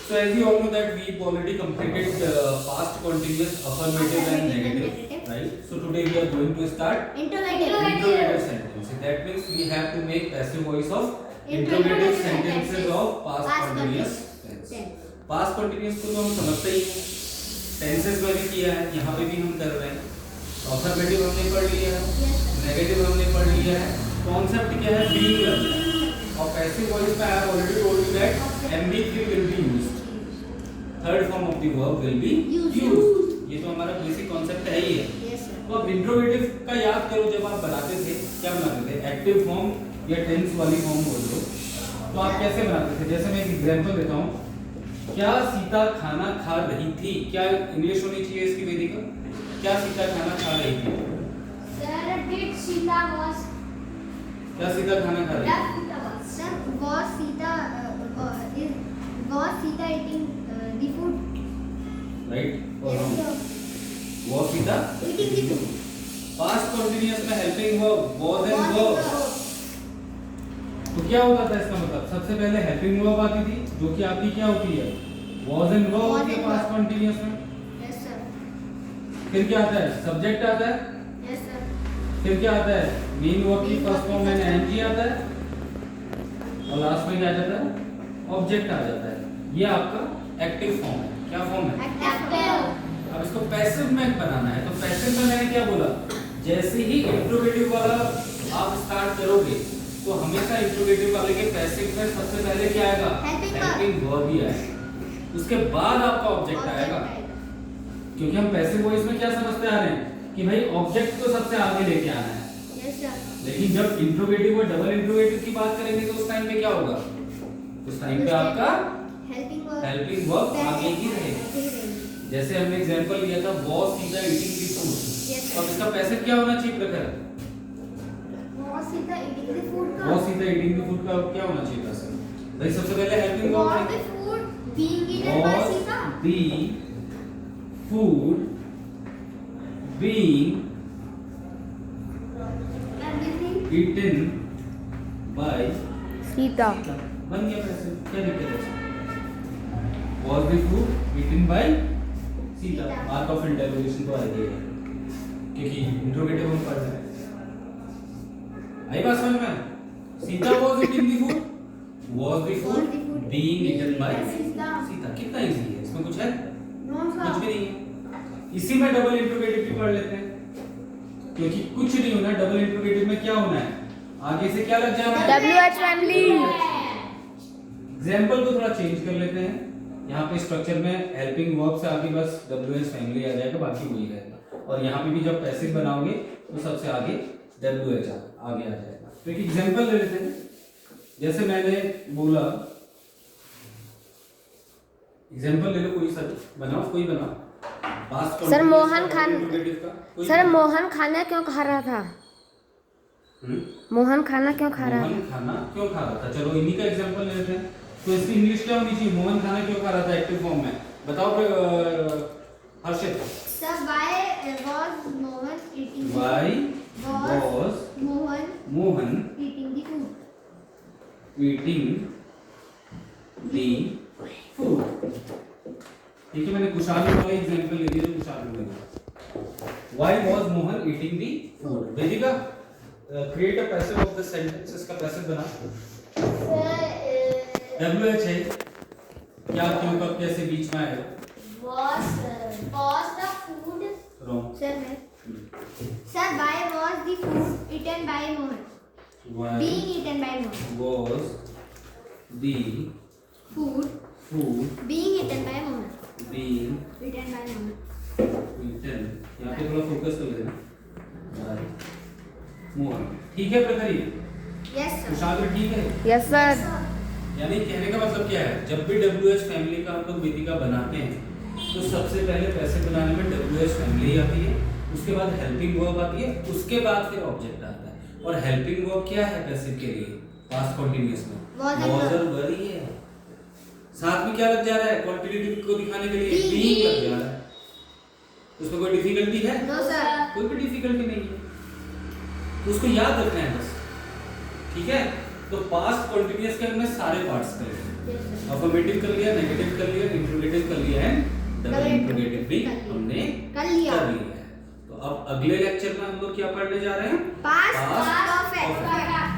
So as you all know that we've already completed past continuous, affirmative and negative, right? So today we are going to start interrogative sentences. That means we have to make passive voice of interrogative sentences of past continuous tense. Past continuous को तो हम समझते ही हैं, tenses में भी किया है, यहाँ पे भी हम कर रहे हैं. अफर्मेटिव हमने पढ़ लिया है, नेगेटिव हमने पढ़ लिया है. कॉन्सेप्ट क्या है? बीइंग करना है. और पैसिव वॉइस में I have already told you that MB3 will be used. Third form of the verb will be used. ये तो हमारा बेसिक कॉन्सेप्ट है ही है. तो अब इंट्रोगेटिव का याद करो, जब आप बनाते थे क्या बनाते थे? एक्टिव फॉर्म या टेंस वाली फॉर्म बोल दो, तो आप कैसे बनाते थे? जैसे मैं एक एग्जांपल देता हूँ. क्या सीता खाना खा रही थी? क्या इंग्लिश होनी चाहिए इसकी वेदिका? क्या सीता खाना खा रही थी? Sir, did Sita was? क्या सीता खाना खा रही थी? Sir, was Sita eating the food? Right और रॉन्ग? वो Sita Eating the food. Past continuous में helping verb was and verb. तो क्या होता था इसका मतलब? सबसे पहले हेल्पिंग वर्ब आती थी, जो कि आपकी क्या होती है? वाज एंड वर्ब होती है पास्ट कंटीन्यूअस में. Yes, sir. फिर क्या आता है? सब्जेक्ट आता है. Yes, sir. फिर क्या आता है? मेन वर्ब की फर्स्ट फॉर्म में एनजी आता है और लास्ट में क्या आ जाता है? ऑब्जेक्ट आ जाता है. ये आपका एक्टिव फॉर्म है. क्या फॉर्म है? Active. अब इसको पैसिव में बनाना है. तो पैसिव में मैंने क्या बोला? जैसे ही इंट्रोगेटिव वाला आप स्टार्ट करोगे तो हमेशा इंट्रोगेटिव वाले के पैसिव में सबसे पहले क्या आएगा? हेल्पिंग वर्ब ही आएगा. उसके बाद आपका ऑब्जेक्ट आएगा. क्योंकि हम पैसिव वॉइस में क्या समझते आ रहे हैं कि भाई ऑब्जेक्ट को सबसे आगे लेके आना है. Yes, sir. लेकिन जब इंट्रोगेटिव और डबल इंट्रोगेटिव की बात करेंगे तो उस टाइम पे क्या होगा? उस टाइम पे आपका हेल्पिंग वर्ब आगे ही रहेगा. जैसे हमने एग्जांपल लिया था was Sita eating the food. तो अब इसका पैसिव क्या होना चाहिए प्रकार? Was Sita eating the food? was Sita eating the food का क्या होना चाहिए पैसिव? भाई सबसे पहले helping verb Was the food being eaten by Sita? the food being Everything. eaten by Sita. बन गया पैसिव. क्या दिक्कत है? was the food eaten by Sita. Mark of interrogation तो आ गई है क्योंकि इंट्रोगेटिव हम पढ़ रहे हैं. आई बात समझ में? Sita was eating the food, was the food being eaten by Sita. कितना इजी है, इसमें कुछ है? No, कुछ sir. भी नहीं है. इसी में डबल इंट्रोगेटिव भी पढ़ लेते हैं क्योंकि कुछ नहीं होना. डबल इंट्रोगेटिव में क्या होना है? आगे से क्या लग जाना है? WH family. एग्जाम्पल को थोड़ा चेंज कर लेते हैं. यहाँ पे स्ट्रक्चर में हेल्पिंग वर्ब से आगे बस WH फैमिली आ जाएगा, बाकी वही रहेगा. और यहाँ पे भी जब पैसिव बनाओगे तो सबसे आगे WH आगे आ जाएगा. तो एक एग्जाम्पल ले लेते हैं. जैसे मैंने बोला, एग्जाम्पल ले लो कोई सा बनाओ, कोई बनाओ. सर मोहन खाना क्यों खा रहा था? मोहन खाना क्यों खा रहा था? मोहन खाना क्यों खा रहा था? चलो इन्हीं का एग्जांपल ले लेते हैं. तो इसकी इंग्लिश क्या होनी चाहिए? मोहन खाना क्यों खा रहा था एक्टिव फॉर्म में. बताओ हर्षित. Sir, why was Mohan eating? Why was Mohan Mohan eating the food? eating the food? ठीक है, मैंने कुशालू वाले एग्जांपल ले दिए. कुशालू ले लिया. Why was Mohan eating the food? Vedika create a passive of the sentence. इसका पैसिव बना. WH है. क्या क्यों कब कैसे बीच में आएगा? Was the food? Wrong. Sir, why was the food eaten by Mohan? Why Being eaten by Mohan. was the Food food being eaten by Mohan. being Eaten by Mohan. eaten? यहाँ पे थोड़ा फोकस कर लेना. by Mohan. ठीक है प्रकरी? Yes, sir. कुशाग्र ठीक है? Yes sir. यानी कहने का मतलब क्या है? जब भी WH फैमिली का हम लोग वेदिका बनाते हैं तो सबसे पहले पैसिव बनाने में WH फैमिली आती है, उसके बाद हेल्पिंग वर्ब आती है, उसके बाद फिर ऑब्जेक्ट आता है. और हेल्पिंग वर्ब क्या है पैसिव के लिए पास्ट कंटीन्यूअस में? was और were ही है. साथ में क्या लग जा रहा है? क्वांटिटेटिव को दिखाने के लिए being लग जा रहा है. उसमें कोई डिफिकल्टी है? No, sir. कोई भी डिफिकल्टी नहीं है. तो उसको याद रखना है बस. ठीक है. तो पास्ट कंटीन्यूअस के हमने सारे पार्ट्स करेंगे. अफर्मेटिव कर लिया, नेगेटिव कर लिया, इंट्रोगेटिव कर लिया है, डबल इंट्रोगेटिव भी हमने कर लिया है। तो अब अगले लेक्चर में हम लोग क्या पढ़ने जा रहे हैं? Past Past perfect.